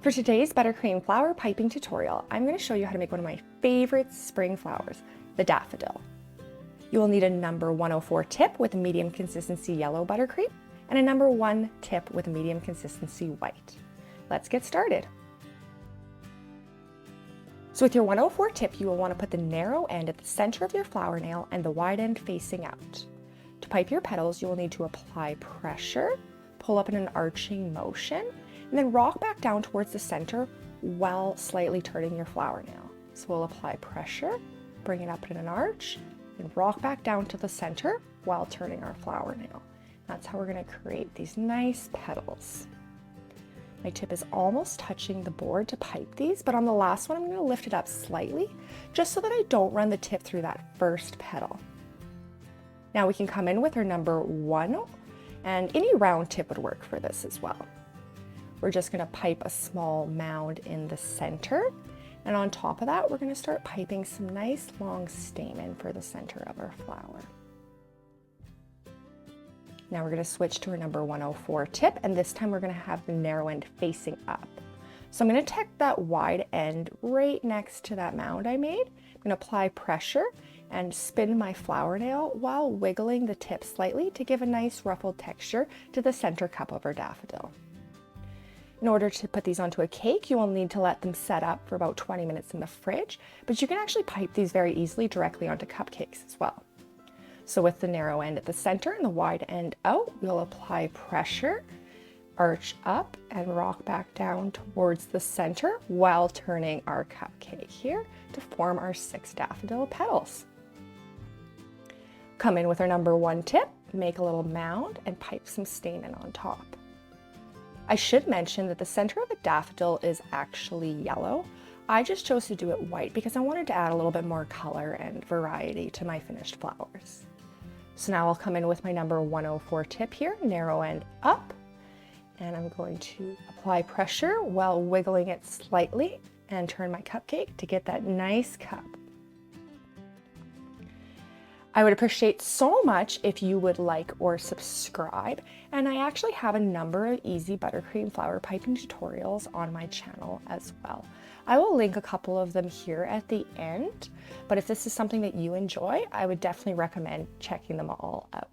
For today's buttercream flower piping tutorial, I'm going to show you how to make one of my favorite spring flowers, the daffodil. You will need a number 104 tip with medium consistency yellow buttercream and a number 1 tip with medium consistency white. Let's get started. So with your 104 tip, you will want to put the narrow end at the center of your flower nail and the wide end facing out. To pipe your petals, you will need to apply pressure, pull up in an arching motion, and then rock back down towards the center while slightly turning your flower nail. So we'll apply pressure, bring it up in an arch, and rock back down to the center while turning our flower nail. That's how we're going to create these nice petals. My tip is almost touching the board to pipe these, but on the last one I'm going to lift it up slightly just so that I don't run the tip through that first petal. Now we can come in with our number 1, and any round tip would work for this as well. We're just going to pipe a small mound in the center, and on top of that we're going to start piping some nice long stamen for the center of our flower. Now we're going to switch to our number 104 tip, and this time we're going to have the narrow end facing up. So I'm going to tack that wide end right next to that mound I made. I'm going to apply pressure and spin my flower nail while wiggling the tip slightly to give a nice ruffled texture to the center cup of our daffodil. In order to put these onto a cake, you will need to let them set up for about 20 minutes in the fridge, but you can actually pipe these very easily directly onto cupcakes as well. So with the narrow end at the center and the wide end out, we'll apply pressure, arch up, and rock back down towards the center while turning our cupcake here to form our 6 daffodil petals. Come in with our number 1 tip, make a little mound, and pipe some stamen on top. I should mention that the center of a daffodil is actually yellow. I just chose to do it white because I wanted to add a little bit more color and variety to my finished flowers. So now I'll come in with my number 104 tip here, narrow end up, and I'm going to apply pressure while wiggling it slightly and turn my cupcake to get that nice cup. I would appreciate so much if you would like or subscribe, and I actually have a number of easy buttercream flower piping tutorials on my channel as well. I will link a couple of them here at the end, but if this is something that you enjoy, I would definitely recommend checking them all out.